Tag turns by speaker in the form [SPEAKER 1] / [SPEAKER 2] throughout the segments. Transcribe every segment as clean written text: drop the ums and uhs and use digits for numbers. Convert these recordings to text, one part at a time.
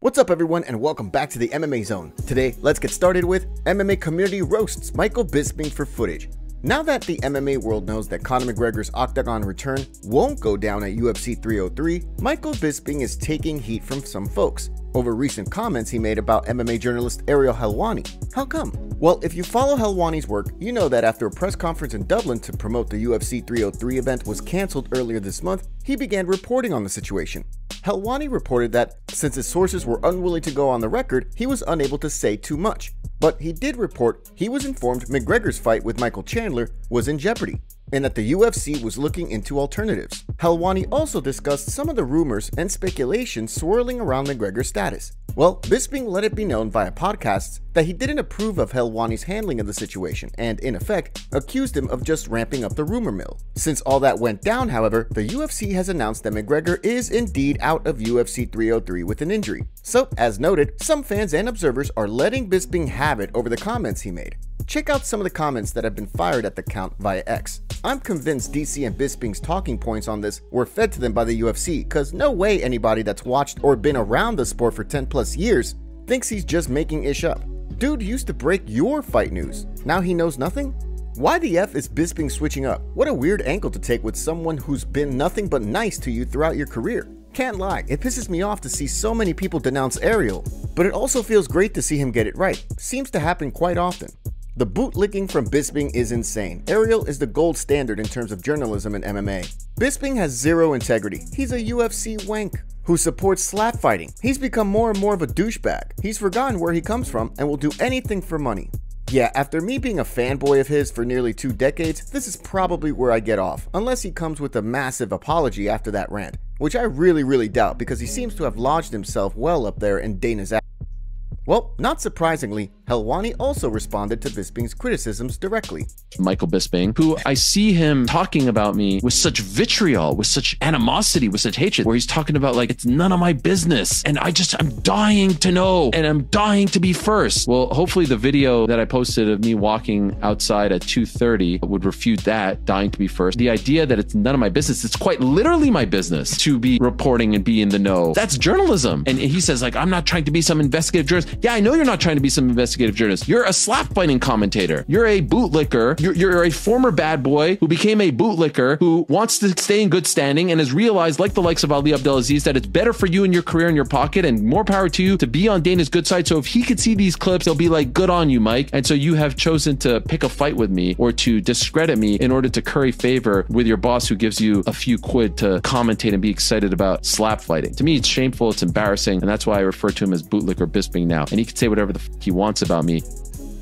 [SPEAKER 1] What's up everyone and welcome back to the MMA Zone. Today, let's get started with MMA community roasts Michael Bisping for footage. Now that the MMA world knows that Conor McGregor's Octagon return won't go down at UFC 303, Michael Bisping is taking heat from some folks over recent comments he made about MMA journalist Ariel Helwani. How come? Well, if you follow Helwani's work, you know that after a press conference in Dublin to promote the UFC 303 event was cancelled earlier this month, he began reporting on the situation. Helwani reported that since his sources were unwilling to go on the record, he was unable to say too much. But he did report he was informed McGregor's fight with Michael Chandler was in jeopardy, and that the UFC was looking into alternatives. Helwani also discussed some of the rumors and speculation swirling around McGregor's status. Well, Bisping let it be known via podcasts that he didn't approve of Helwani's handling of the situation and, in effect, accused him of just ramping up the rumor mill. Since all that went down, however, the UFC has announced that McGregor is indeed out of UFC 303 with an injury. So, as noted, some fans and observers are letting Bisping have it over the comments he made. Check out some of the comments that have been fired at the account via X. I'm convinced DC and Bisping's talking points on this were fed to them by the UFC, cause no way anybody that's watched or been around the sport for 10 plus years thinks he's just making ish up. Dude used to break your fight news. Now he knows nothing? Why the F is Bisping switching up? What a weird angle to take with someone who's been nothing but nice to you throughout your career. Can't lie, it pisses me off to see so many people denounce Ariel, but it also feels great to see him get it right. Seems to happen quite often. The bootlicking from Bisping is insane. Ariel is the gold standard in terms of journalism in MMA. Bisping has zero integrity. He's a UFC wank who supports slap fighting. He's become more and more of a douchebag. He's forgotten where he comes from and will do anything for money. Yeah, after me being a fanboy of his for nearly 2 decades, this is probably where I get off, unless he comes with a massive apology after that rant, which I really doubt because he seems to have lodged himself well up there in Dana's ass. Well, not surprisingly, Helwani also responded to Bisping's criticisms directly.
[SPEAKER 2] Michael Bisping, who I see him talking about me with such vitriol, with such animosity, with such hatred, where he's talking about like, it's none of my business. And I'm dying to know, and I'm dying to be first. Well, hopefully the video that I posted of me walking outside at 2:30 would refute that, dying to be first. The idea that it's none of my business, it's quite literally my business to be reporting and be in the know. That's journalism. And he says like, I'm not trying to be some investigative journalist. Yeah, I know you're not trying to be some investigative journalist. You're a slap fighting commentator. You're a bootlicker. You're a former bad boy who became a bootlicker who wants to stay in good standing and has realized, like the likes of Ali Abdelaziz, that it's better for you and your career in your pocket and more power to you to be on Dana's good side. So if he could see these clips, he'll be like, good on you, Mike. And so you have chosen to pick a fight with me or to discredit me in order to curry favor with your boss who gives you a few quid to commentate and be excited about slap fighting. To me, it's shameful. It's embarrassing. And that's why I refer to him as bootlicker Bisping now. And he can say whatever the f he wants about me.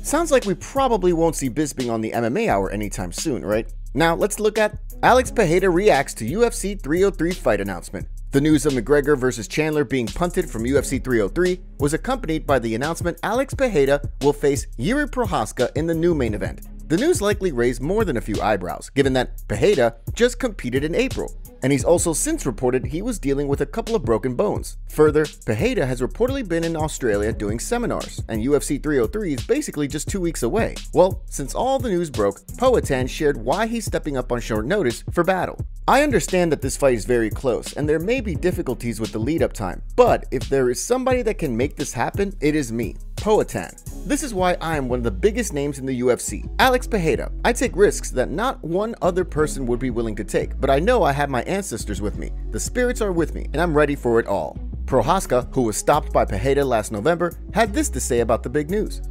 [SPEAKER 1] Sounds like we probably won't see Bisping on the MMA Hour anytime soon, right? Now let's look at Alex Pereira reacts to UFC 303 fight announcement. The news of McGregor versus Chandler being punted from UFC 303 was accompanied by the announcement Alex Pereira will face Jiří Procházka in the new main event. The news likely raised more than a few eyebrows, given that Pereira just competed in April, and he's also since reported he was dealing with a couple of broken bones. Further, Pereira has reportedly been in Australia doing seminars, and UFC 303 is basically just 2 weeks away. Well, since all the news broke, Poatan shared why he's stepping up on short notice for battle. I understand that this fight is very close, and there may be difficulties with the lead-up time, but if there is somebody that can make this happen, it is me, Poatan. This is why I am one of the biggest names in the UFC, Alex Pereira. I take risks that not one other person would be willing to take, but I know I have my ancestors with me, the spirits are with me, and I'm ready for it all. Procházka, who was stopped by Pereira last November, had this to say about the big news.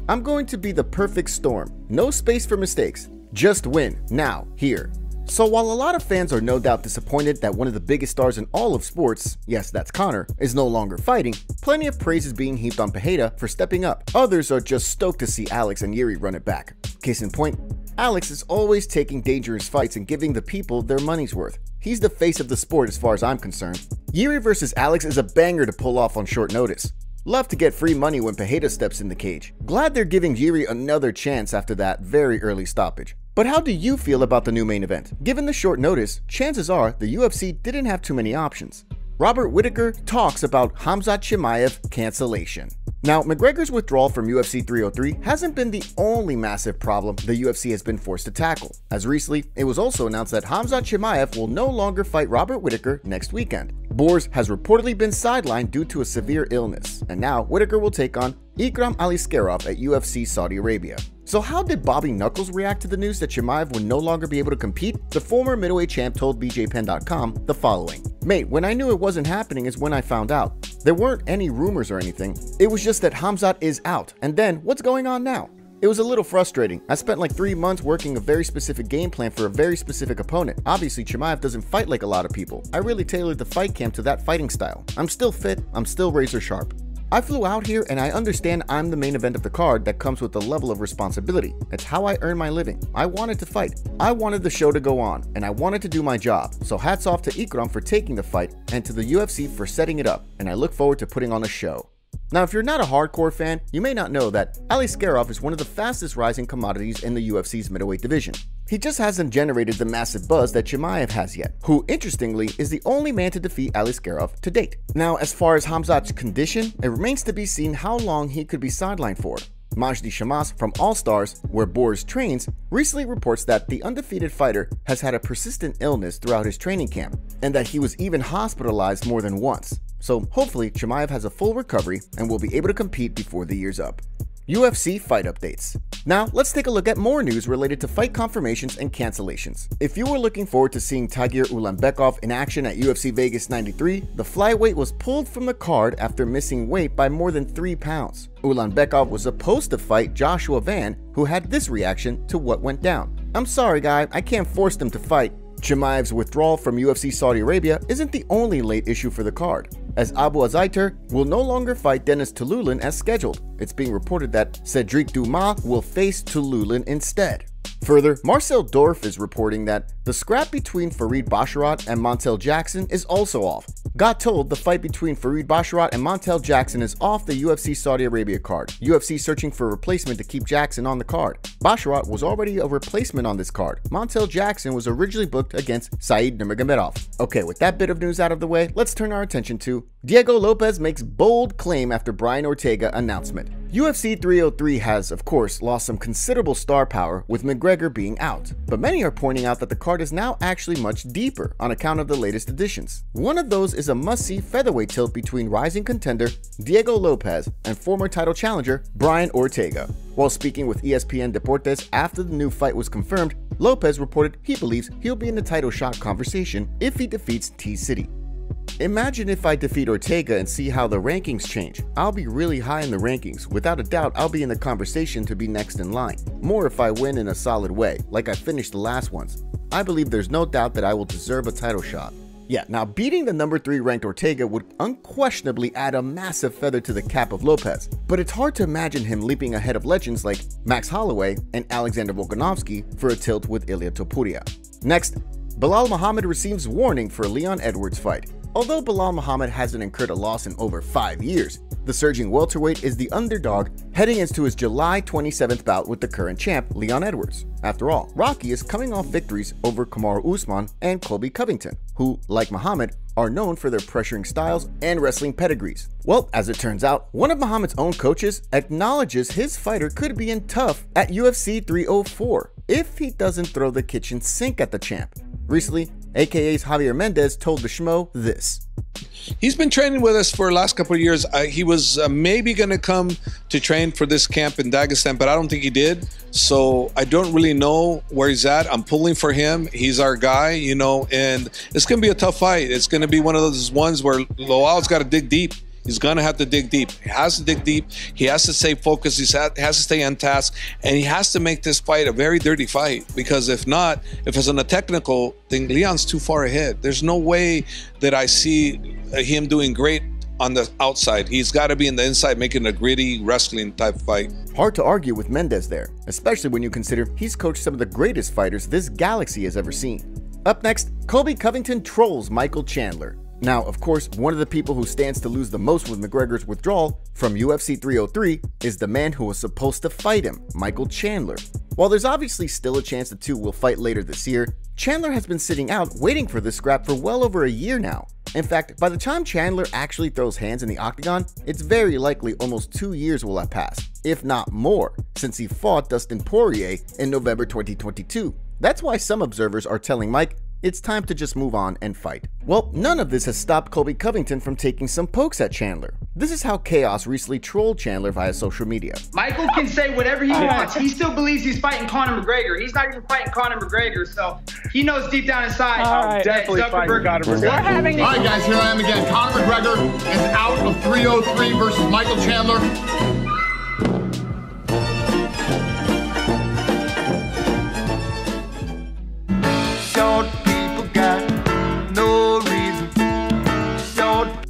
[SPEAKER 1] I'm going to be the perfect storm, no space for mistakes, just win, now, here. So while a lot of fans are no doubt disappointed that one of the biggest stars in all of sports, yes that's Conor, is no longer fighting, plenty of praise is being heaped on Pereira for stepping up. Others are just stoked to see Alex and Jiří run it back. Case in point, Alex is always taking dangerous fights and giving the people their money's worth. He's the face of the sport as far as I'm concerned. Jiří versus Alex is a banger to pull off on short notice. Love to get free money when Pereira steps in the cage. Glad they're giving Jiří another chance after that very early stoppage. But how do you feel about the new main event? Given the short notice, chances are the UFC didn't have too many options. Robert Whittaker talks about Khamzat Chimaev cancellation. Now, McGregor's withdrawal from UFC 303 hasn't been the only massive problem the UFC has been forced to tackle, as recently it was also announced that Khamzat Chimaev will no longer fight Robert Whittaker next weekend. Boers has reportedly been sidelined due to a severe illness, and now Whittaker will take on Ikram Aliskerov at UFC Saudi Arabia. So how did Bobby Knuckles react to the news that Chimaev would no longer be able to compete? The former middleweight champ told BJPenn.com the following: "Mate, when I knew it wasn't happening is when I found out. There weren't any rumors or anything. It was just that Khamzat is out, and then what's going on now? It was a little frustrating. I spent like 3 months working a very specific game plan for a very specific opponent. Obviously, Chimaev doesn't fight like a lot of people. I really tailored the fight camp to that fighting style. I'm still fit, I'm still razor sharp. I flew out here and I understand I'm the main event of the card that comes with a level of responsibility. It's how I earn my living. I wanted to fight. I wanted the show to go on, and I wanted to do my job. So hats off to Ikram for taking the fight and to the UFC for setting it up, and I look forward to putting on a show." Now, if you're not a hardcore fan, you may not know that Aliskerov is one of the fastest rising commodities in the UFC's middleweight division. He just hasn't generated the massive buzz that Chimaev has yet, who, interestingly, is the only man to defeat Aliskerov to date. Now, as far as Khamzat's condition, it remains to be seen how long he could be sidelined for. Majdi Shamas from All Stars, where Boers trains, recently reports that the undefeated fighter has had a persistent illness throughout his training camp, and that he was even hospitalized more than once. So hopefully Chimaev has a full recovery and will be able to compete before the year's up. UFC Fight Updates. Now, let's take a look at more news related to fight confirmations and cancellations. If you were looking forward to seeing Tagir Ulanbekov in action at UFC Vegas 93, the flyweight was pulled from the card after missing weight by more than 3 pounds. Ulanbekov was supposed to fight Joshua Van, who had this reaction to what went down: "I'm sorry, guy, I can't force them to fight." Chimaev's withdrawal from UFC Saudi Arabia isn't the only late issue for the card, as Abu Azaitar will no longer fight Dennis Tululin as scheduled. It's being reported that Cedric Dumas will face Tululin instead. Further, Marcel Dorf is reporting that the scrap between Farid Basharat and Montel Jackson is also off. Got told the fight between Farid Basharat and Montel Jackson is off the UFC Saudi Arabia card. UFC searching for a replacement to keep Jackson on the card. Basharat was already a replacement on this card. Montel Jackson was originally booked against Said Nurmagomedov. Okay, with that bit of news out of the way, let's turn our attention to Diego Lopes makes bold claim after Brian Ortega announcement. UFC 303 has, of course, lost some considerable star power with McGregor being out, but many are pointing out that the card is now actually much deeper on account of the latest additions. One of those is a must-see featherweight tilt between rising contender Diego Lopes and former title challenger Brian Ortega. While speaking with ESPN Deportes after the new fight was confirmed, Lopes reported he believes he'll be in the title shot conversation if he defeats T-City. "Imagine if I defeat Ortega and see how the rankings change. I'll be really high in the rankings. Without a doubt, I'll be in the conversation to be next in line. More if I win in a solid way, like I finished the last ones. I believe there's no doubt that I will deserve a title shot." Yeah, now beating the number 3 ranked Ortega would unquestionably add a massive feather to the cap of Lopes, but it's hard to imagine him leaping ahead of legends like Max Holloway and Alexander Volkanovski for a tilt with Ilia Topuria. Next, Belal Muhammad receives warning for Leon Edwards fight. Although Belal Muhammad hasn't incurred a loss in over 5 years, the surging welterweight is the underdog heading into his July 27th bout with the current champ, Leon Edwards. After all, Rocky is coming off victories over Kamaru Usman and Colby Covington, who, like Muhammad, are known for their pressuring styles and wrestling pedigrees. Well, as it turns out, one of Muhammad's own coaches acknowledges his fighter could be in tough at UFC 304 if he doesn't throw the kitchen sink at the champ. Recently, AKA's Javier Mendez told the Schmo this:
[SPEAKER 3] "He's been training with us for the last couple of years. He was maybe going to come to train for this camp in Dagestan, but I don't think he did. So I don't really know where he's at. I'm pulling for him. He's our guy, you know, and it's going to be a tough fight. It's going to be one of those ones where Loal's got to dig deep. He's going to have to dig deep. He has to dig deep. He has to stay focused. He has to stay on task. And he has to make this fight a very dirty fight. Because if not, if it's on a technical thing, Leon's too far ahead. There's no way that I see him doing great on the outside. He's got to be in the inside making a gritty wrestling type fight."
[SPEAKER 1] Hard to argue with Mendez there, especially when you consider he's coached some of the greatest fighters this galaxy has ever seen. Up next, Colby Covington trolls Michael Chandler. Now, of course, one of the people who stands to lose the most with McGregor's withdrawal from UFC 303 is the man who was supposed to fight him, Michael Chandler. While there's obviously still a chance the two will fight later this year, Chandler has been sitting out waiting for this scrap for well over a year now. In fact, by the time Chandler actually throws hands in the octagon, it's very likely almost 2 years will have passed, if not more, since he fought Dustin Poirier in November 2022. That's why some observers are telling Mike, it's time to just move on and fight. Well, none of this has stopped Colby Covington from taking some pokes at Chandler. This is how Chaos recently trolled Chandler via social media.
[SPEAKER 4] Michael can say whatever he wants. He still believes he's fighting Conor McGregor. He's not even fighting Conor McGregor, so he knows deep down inside.
[SPEAKER 5] Definitely fighting Conor McGregor.
[SPEAKER 6] All right, guys, here I am again. Conor McGregor is out of 303 versus Michael Chandler.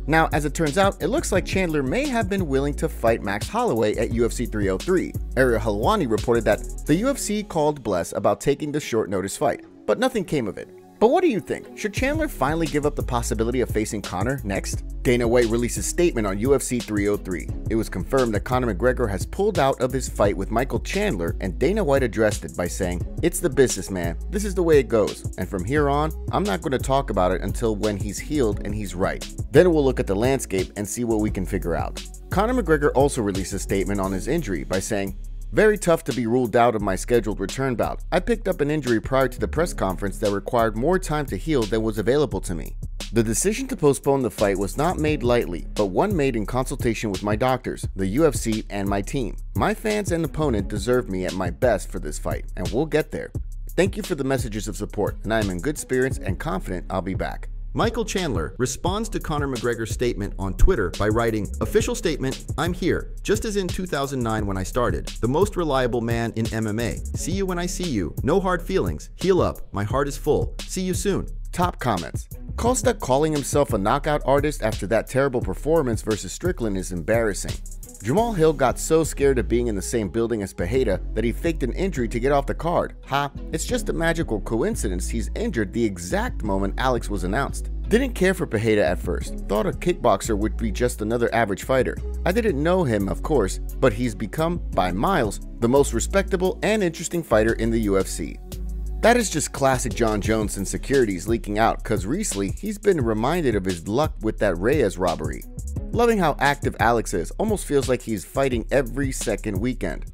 [SPEAKER 1] Now, as it turns out, it looks like Chandler may have been willing to fight Max Holloway at UFC 303. Ariel Helwani reported that the UFC called Bless about taking the short notice fight, but nothing came of it. But what do you think? Should Chandler finally give up the possibility of facing Conor next? Dana White released a statement on UFC 303. It was confirmed that Conor McGregor has pulled out of his fight with Michael Chandler, and Dana White addressed it by saying, "It's the business, man. This is the way it goes. And from here on, I'm not going to talk about it until when he's healed and he's right. Then we'll look at the landscape and see what we can figure out." Conor McGregor also released a statement on his injury by saying, "Very tough to be ruled out of my scheduled return bout. I picked up an injury prior to the press conference that required more time to heal than was available to me. The decision to postpone the fight was not made lightly, but one made in consultation with my doctors, the UFC, and my team. My fans and opponent deserve me at my best for this fight, and we'll get there. Thank you for the messages of support, and I am in good spirits and confident I'll be back." Michael Chandler responds to Conor McGregor's statement on Twitter by writing, "Official statement, I'm here, just as in 2009 when I started. The most reliable man in MMA. See you when I see you. No hard feelings. Heal up. My heart is full. See you soon." Top comments. Costa calling himself a knockout artist after that terrible performance versus Strickland is embarrassing. Jamal Hill got so scared of being in the same building as Pereira that he faked an injury to get off the card. Ha, it's just a magical coincidence he's injured the exact moment Alex was announced. Didn't care for Pereira at first, thought a kickboxer would be just another average fighter. I didn't know him, of course, but he's become, by miles, the most respectable and interesting fighter in the UFC. That is just classic John Jones insecurities leaking out, cause recently he's been reminded of his luck with that Reyes robbery. Loving how active Alex is, almost feels like he's fighting every second weekend.